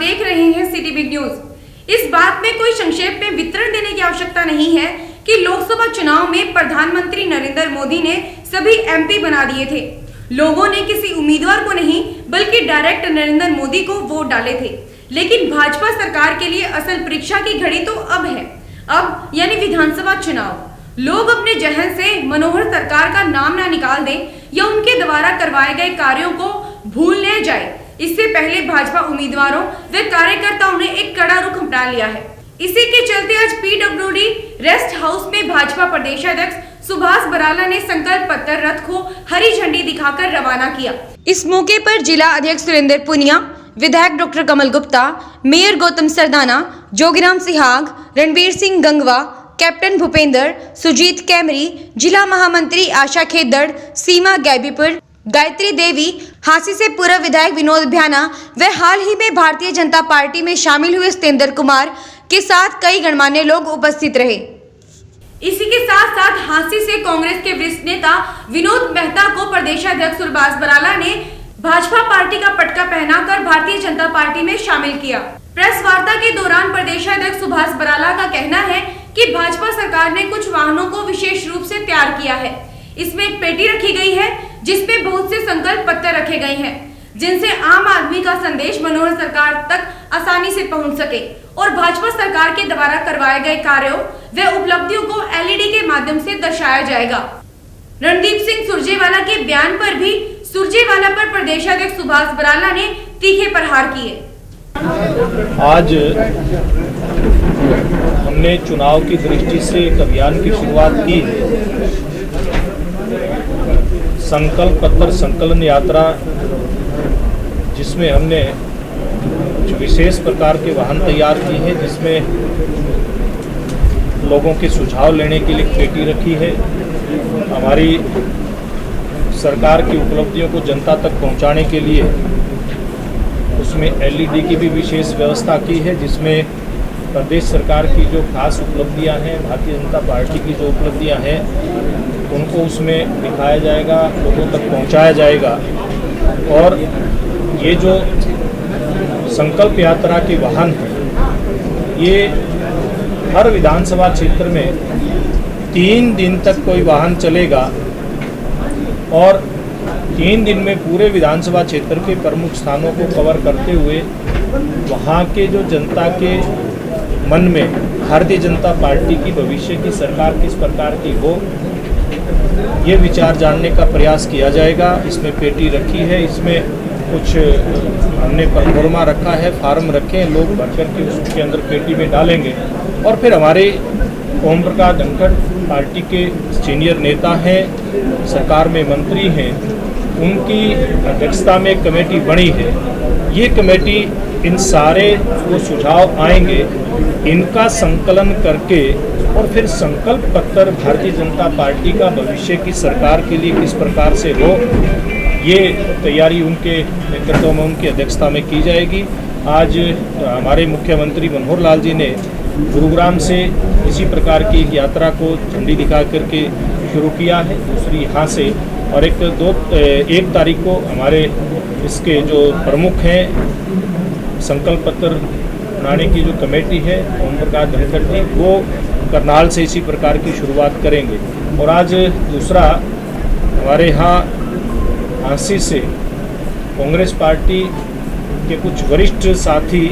देख रहे हैं सिटी बिग न्यूज। इस बात में कोई संक्षेप में विवरण देने की आवश्यकता नहीं है कि लोकसभा चुनाव में प्रधानमंत्री नरेंद्र मोदी ने सभी एमपी बना दिए थे। लोगों ने किसी उम्मीदवार को नहीं बल्कि डायरेक्ट नरेंद्र मोदी को वोट डाले थे। लेकिन भाजपा सरकार के लिए असल परीक्षा की घड़ी तो अब है, अब यानी विधानसभा चुनाव। लोग अपने जहन से मनोहर सरकार का नाम ना निकाल दें या उनके द्वारा करवाए गए कार्यों को भूल न जाए, इससे पहले भाजपा उम्मीदवारों व कार्यकर्ताओं ने एक कड़ा रुख अपना लिया है। इसी के चलते आज पीडब्ल्यूडी रेस्ट हाउस में भाजपा प्रदेशाध्यक्ष सुभाष बराला ने संकल्प पत्र रथ को हरी झंडी दिखाकर रवाना किया। इस मौके पर जिला अध्यक्ष सुरेंद्र पुनिया, विधायक doctor Kamal Gupta, mayor Gautam Sardana, Jogiram Sihag, Ranveer Singh Gangwa, captain Bhupendra, Sujeet Kaimri, जिला महामंत्री आशा खेदड़, सीमा गैबीपुर, गायत्री देवी, हांसी से पूर्व विधायक विनोद भ्याना व हाल ही में भारतीय जनता पार्टी में शामिल हुए सतेंद्र कुमार के साथ कई गणमान्य लोग उपस्थित रहे। इसी के साथ साथ हांसी से कांग्रेस के वरिष्ठ नेता विनोद मेहता को प्रदेशाध्यक्ष सुभाष बराला ने भाजपा पार्टी का पटका पहनाकर भारतीय जनता पार्टी में शामिल किया। प्रेस वार्ता के दौरान प्रदेशाध्यक्ष सुभाष बराला का कहना है कि भाजपा सरकार ने कुछ वाहनों को विशेष रूप से तैयार किया है। इसमें एक पेटी रखी गई है जिसमें बहुत से संकल्प पत्र रखे गए हैं, जिनसे आम आदमी का संदेश मनोहर सरकार तक आसानी से पहुंच सके और भाजपा सरकार के द्वारा करवाए गए कार्यों व उपलब्धियों को एलईडी के माध्यम से दर्शाया जाएगा। रणदीप सिंह सुरजेवाला के बयान पर भी सुरजेवाला पर प्रदेशाध्यक्ष सुभाष बराला ने तीखे प्रहार किए। आज हमने चुनाव की दृष्टि से एक अभियान की शुरुआत की है। संकल्प पत्र संकलन यात्रा, जिसमें हमने कुछ विशेष प्रकार के वाहन तैयार किए हैं, जिसमें लोगों के सुझाव लेने के लिए पेटी रखी है। हमारी सरकार की उपलब्धियों को जनता तक पहुंचाने के लिए उसमें एलईडी की भी विशेष व्यवस्था की है, जिसमें प्रदेश सरकार की जो खास उपलब्धियां हैं, भारतीय जनता पार्टी की जो उपलब्धियां हैं, उनको उसमें दिखाया जाएगा, लोगों तक पहुंचाया जाएगा। और ये जो संकल्प यात्रा के वाहन हैं, ये हर विधानसभा क्षेत्र में 3 दिन तक कोई वाहन चलेगा और 3 दिन में पूरे विधानसभा क्षेत्र के प्रमुख स्थानों को कवर करते हुए वहाँ के जो जनता के मन में भारतीय जनता पार्टी की भविष्य की सरकार किस प्रकार की हो, ये विचार जानने का प्रयास किया जाएगा। इसमें पेटी रखी है, इसमें कुछ हमने परफॉर्मा रखा है, फार्म रखे हैं, लोग भर करके उसके अंदर पेटी में डालेंगे। और फिर हमारे ओम प्रकाश धनखड़ पार्टी के सीनियर नेता हैं, सरकार में मंत्री हैं, उनकी अध्यक्षता में एक कमेटी बनी है। ये कमेटी इन सारे जो सुझाव आएंगे, इनका संकलन करके और फिर संकल्प पत्र भारतीय जनता पार्टी का भविष्य की सरकार के लिए किस प्रकार से हो, ये तैयारी उनके नेतृत्व में, उनकी अध्यक्षता में की जाएगी। आज हमारे मुख्यमंत्री मनोहर लाल जी ने गुरुग्राम से इसी प्रकार की यात्रा को झंडी दिखा करके शुरू किया है, दूसरी यहाँ से, और 1 तारीख को हमारे इसके जो प्रमुख हैं, संकल्प पत्र बनाने की जो कमेटी है ओम प्रकाश धनखड़ जी, वो करनाल से इसी प्रकार की शुरुआत करेंगे। और आज दूसरा, हमारे यहाँ हांसी से कांग्रेस पार्टी के कुछ वरिष्ठ साथी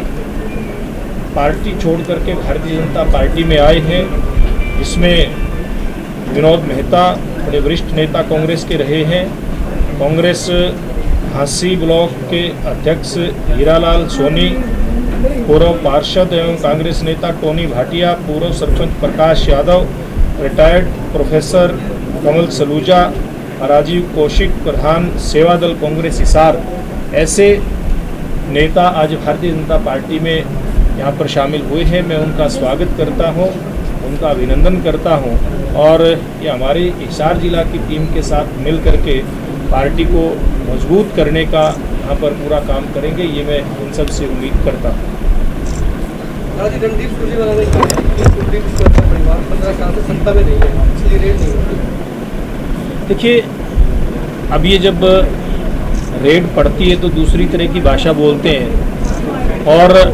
पार्टी छोड़ करके भारतीय जनता पार्टी में आए हैं, जिसमें विनोद मेहता बड़े वरिष्ठ नेता कांग्रेस के रहे हैं, कांग्रेस हांसी ब्लॉक के अध्यक्ष हीरालाल सोनी, पूर्व पार्षद एवं कांग्रेस नेता टोनी भाटिया, पूर्व सरपंच प्रकाश यादव, रिटायर्ड प्रोफेसर कमल सलूजा, राजीव कौशिक, प्रधान सेवा दल कांग्रेस हिसार, ऐसे नेता आज भारतीय जनता पार्टी में यहाँ पर शामिल हुए हैं। मैं उनका स्वागत करता हूँ, उनका अभिनंदन करता हूँ और ये हमारी हिसार जिला की टीम के साथ मिल करके पार्टी को मजबूत करने का यहाँ पर पूरा काम करेंगे, ये मैं उन सब से उम्मीद करता हूँ। रणदीप सुरजेवाला ने कहा कि कुलदीप का परिवार 15 साल से सत्ता में नहीं है, इसलिए रेड नहीं होती। देखिए, अब ये जब रेड पड़ती है तो दूसरी तरह की भाषा बोलते हैं। और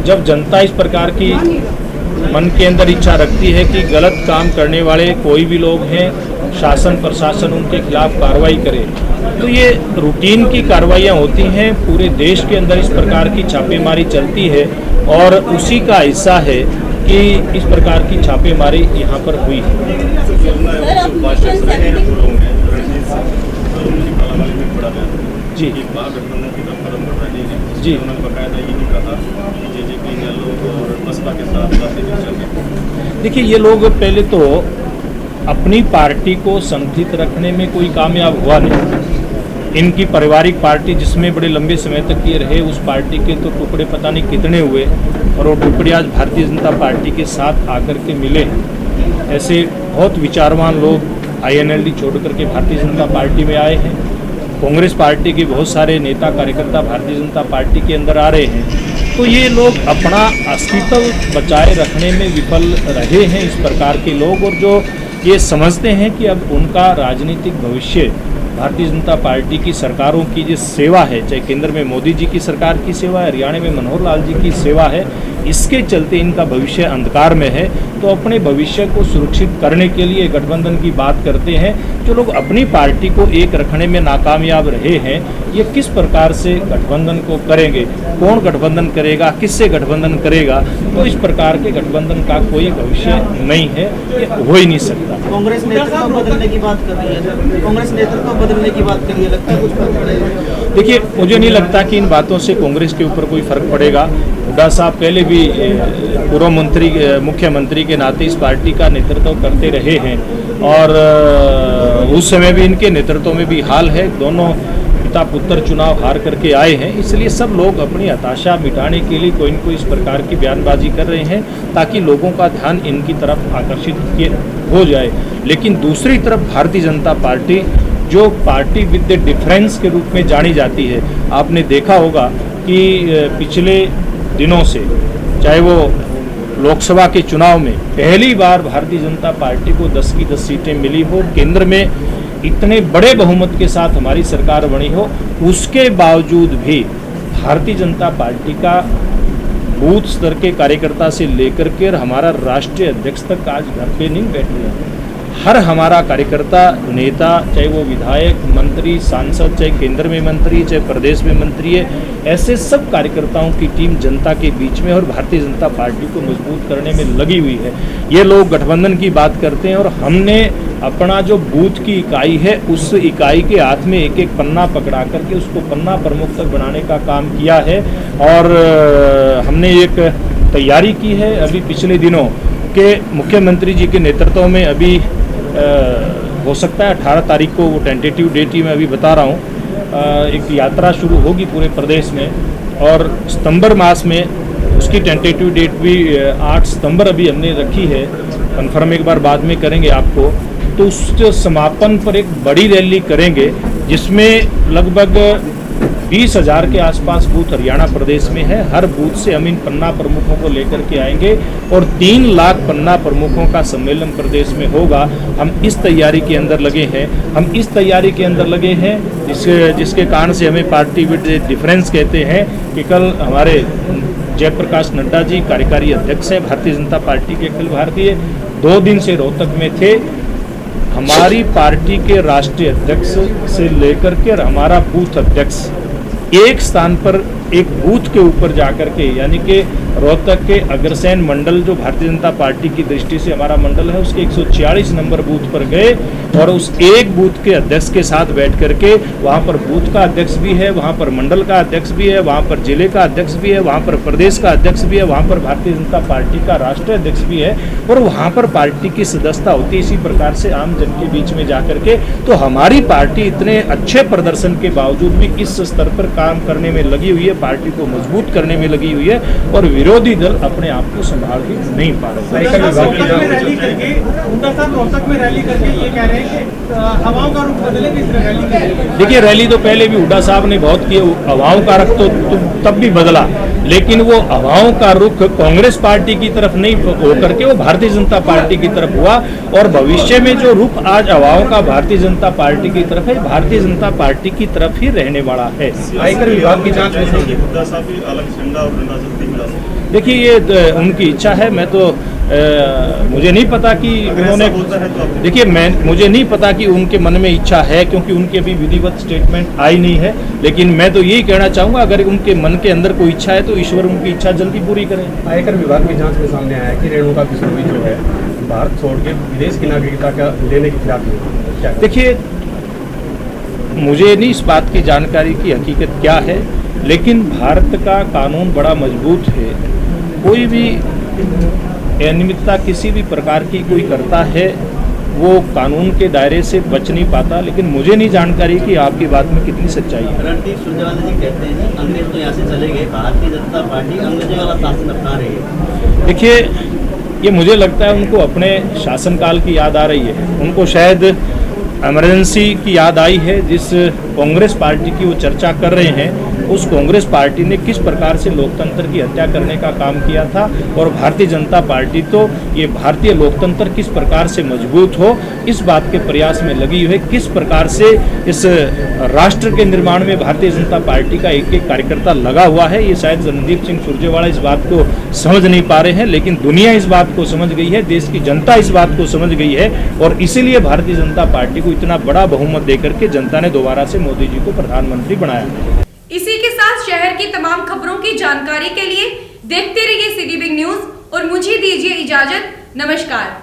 जब जनता इस प्रकार की मन के अंदर इच्छा रखती है कि गलत काम करने वाले कोई भी लोग हैं, शासन प्रशासन उनके खिलाफ कार्रवाई करे, तो ये रूटीन की कार्रवाइयाँ होती हैं। पूरे देश के अंदर इस प्रकार की छापेमारी चलती है और उसी का हिस्सा है कि इस प्रकार की छापेमारी यहाँ पर हुई है। जी जी, उन्होंने बकायदा ये भी कहा कि जेजेपी ने लोग और बसपा के साथ चल। देखिए, ये लोग पहले तो अपनी पार्टी को संगठित रखने में कोई कामयाब हुआ नहीं। इनकी पारिवारिक पार्टी जिसमें बड़े लंबे समय तक ये रहे, उस पार्टी के तो टुकड़े पता नहीं कितने हुए और वो टुकड़े आज भारतीय जनता पार्टी के साथ आकर के मिले हैं। ऐसे बहुत विचारवान लोग INLD छोड़ करके भारतीय जनता पार्टी में आए हैं। कांग्रेस पार्टी के बहुत सारे नेता कार्यकर्ता भारतीय जनता पार्टी के अंदर आ रहे हैं। तो ये लोग अपना अस्तित्व बचाए रखने में विफल रहे हैं, इस प्रकार के लोग, और जो ये समझते हैं कि अब उनका राजनीतिक भविष्य भारतीय जनता पार्टी की सरकारों की जो सेवा है, चाहे केंद्र में मोदी जी की सरकार की सेवा है, हरियाणा में मनोहर लाल जी की सेवा है, इसके चलते इनका भविष्य अंधकार में है। तो अपने भविष्य को सुरक्षित करने के लिए गठबंधन की बात करते हैं। जो लोग अपनी पार्टी को एक रखने में नाकामयाब रहे हैं, ये किस प्रकार से गठबंधन को करेंगे, कौन गठबंधन करेगा, किससे गठबंधन करेगा, तो इस प्रकार के गठबंधन का कोई भविष्य नहीं है, ये हो ही नहीं सकता। कांग्रेस नेतृत्व बदलने की बात कर रही है, कांग्रेस नेतृत्व बदलने की बात कर रही है, लगता है कुछ फर्क पड़ेगा? देखिए, मुझे नहीं लगता कि इन बातों से कांग्रेस के ऊपर कोई फर्क पड़ेगा। हुड्डा साहब पहले भी पूर्व मुख्यमंत्री के नाते इस पार्टी का नेतृत्व करते रहे हैं और उस समय भी इनके नेतृत्व में भी हाल है। दोनों पिता पुत्र चुनाव हार करके आए हैं, इसलिए सब लोग अपनी हताशा मिटाने के लिए कोई न कोई इस प्रकार की बयानबाजी कर रहे हैं ताकि लोगों का ध्यान इनकी तरफ आकर्षित हो जाए। लेकिन दूसरी तरफ भारतीय जनता पार्टी, जो पार्टी विद द डिफरेंस के रूप में जानी जाती है, आपने देखा होगा कि पिछले दिनों से, चाहे वो लोकसभा के चुनाव में पहली बार भारतीय जनता पार्टी को 10 की 10 सीटें मिली हो, केंद्र में इतने बड़े बहुमत के साथ हमारी सरकार बनी हो, उसके बावजूद भी भारतीय जनता पार्टी का बूथ स्तर के कार्यकर्ता से लेकर के हमारा राष्ट्रीय अध्यक्ष तक आज घर पे नहीं बैठ गया। हर हमारा कार्यकर्ता नेता, चाहे वो विधायक, मंत्री, सांसद, चाहे केंद्र में मंत्री, चाहे प्रदेश में मंत्री है, ऐसे सब कार्यकर्ताओं की टीम जनता के बीच में और भारतीय जनता पार्टी को मजबूत करने में लगी हुई है। ये लोग गठबंधन की बात करते हैं और हमने अपना जो बूथ की इकाई है, उस इकाई के हाथ में एक एक पन्ना पकड़ा करके उसको पन्ना प्रमुख तक बनाने का काम किया है और हमने एक तैयारी की है। अभी पिछले दिनों के मुख्यमंत्री जी के नेतृत्व में अभी हो सकता है 18 तारीख को, वो टेंटेटिव डेट ही मैं अभी बता रहा हूँ, एक यात्रा शुरू होगी पूरे प्रदेश में और सितंबर मास में उसकी टेंटेटिव डेट भी 8 सितंबर अभी हमने रखी है, कन्फर्म एक बार बाद में करेंगे आपको। तो उस समापन पर एक बड़ी रैली करेंगे जिसमें लगभग 20,000 के आसपास बूथ हरियाणा प्रदेश में है। हर बूथ से हम इन पन्ना प्रमुखों को लेकर के आएंगे और 3 लाख पन्ना प्रमुखों का सम्मेलन प्रदेश में होगा। हम इस तैयारी के अंदर लगे हैं, जिसके कारण से हमें पार्टी विद डिफरेंस कहते हैं कि कल हमारे जयप्रकाश नड्डा जी कार्यकारी अध्यक्ष हैं भारतीय जनता पार्टी के अखिल भारतीय, 2 दिन से रोहतक में थे। हमारी पार्टी के राष्ट्रीय अध्यक्ष से लेकर के हमारा बूथ अध्यक्ष एक स्थान पर एक बूथ के ऊपर जाकर के, यानी कि रोहतक के अग्रसेन मंडल जो भारतीय जनता पार्टी की दृष्टि से हमारा मंडल है, उसके 146 नंबर बूथ पर गए और उस एक बूथ के अध्यक्ष के साथ बैठ करके, वहाँ पर बूथ का अध्यक्ष भी है, वहाँ पर मंडल का अध्यक्ष भी है, वहाँ पर जिले का अध्यक्ष भी है, वहाँ पर प्रदेश का अध्यक्ष भी है, वहाँ पर भारतीय जनता पार्टी का राष्ट्रीय अध्यक्ष भी है और वहाँ पर पार्टी की सदस्यता होती है। इसी प्रकार से आम जन के बीच में जा करके, तो हमारी पार्टी इतने अच्छे प्रदर्शन के बावजूद भी इस स्तर पर काम करने में लगी हुई है, पार्टी को मजबूत करने में लगी हुई है और विरोधी दल अपने आप को संभाल भी नहीं पा रहे। देखिए, रैली तो पहले भी हुड्डा साहब ने बहुत की, हवाओं का रुख तो तब भी बदला, लेकिन वो हवाओं का रुख कांग्रेस पार्टी की तरफ नहीं होकर के वो भारतीय जनता पार्टी की तरफ हुआ और भविष्य में जो रुख आज हवाओं का भारतीय जनता पार्टी की तरफ है, भारतीय जनता पार्टी की तरफ ही रहने वाला है। आयकर विभाग की जांच में ये हुड्डा साहब भी अलग झंडा और डंडा जल्दी मिला सकते देखिए ये उनकी इच्छा है। मैं तो मुझे नहीं पता कि उन्होंने, होता है तो देखिए मुझे नहीं पता कि उनके मन में इच्छा है, क्योंकि उनकी अभी विधिवत स्टेटमेंट आई नहीं है। लेकिन मैं तो यही कहना चाहूँगा, अगर उनके मन के अंदर कोई इच्छा है तो ईश्वर उनकी इच्छा जल्दी पूरी करें। आयकर विभाग की जांच में सामने आया कि रेणुका किशोरी जो है भारत छोड़ के विदेश की नागरिकता का लेने के खिलाफ है। देखिए मुझे नहीं इस बात की जानकारी की हकीकत क्या है, लेकिन भारत का कानून बड़ा मजबूत है। कोई भी अनियमितता किसी भी प्रकार की कोई करता है वो कानून के दायरे से बच नहीं पाता। लेकिन मुझे नहीं जानकारी कि आपकी बात में कितनी सच्चाई है। रणदीप सुरजेवाला जी कहते हैं जी अंग्रेज तो यहाँ से चले गए, भारतीय जनता पार्टी अंग्रेजों वाला शासन अपना रही है। देखिए ये मुझे लगता है उनको अपने शासनकाल की याद आ रही है। उनको शायद इमरजेंसी की याद आई है। जिस कांग्रेस पार्टी की वो चर्चा कर रहे हैं, उस कांग्रेस पार्टी ने किस प्रकार से लोकतंत्र की हत्या करने का काम किया था, और भारतीय जनता पार्टी तो ये भारतीय लोकतंत्र किस प्रकार से मजबूत हो इस बात के प्रयास में लगी हुई है। किस प्रकार से इस राष्ट्र के निर्माण में भारतीय जनता पार्टी का एक एक कार्यकर्ता लगा हुआ है, ये शायद रणदीप सिंह सुरजेवाला इस बात को समझ नहीं पा रहे हैं। लेकिन दुनिया इस बात को समझ गई है, देश की जनता इस बात को समझ गई है, और इसीलिए भारतीय जनता पार्टी को इतना बड़ा बहुमत देकर के जनता ने दोबारा से मोदी जी को प्रधानमंत्री बनाया। इसी के साथ शहर की तमाम खबरों की जानकारी के लिए देखते रहिए सिटी बिग न्यूज और मुझे दीजिए इजाजत। नमस्कार।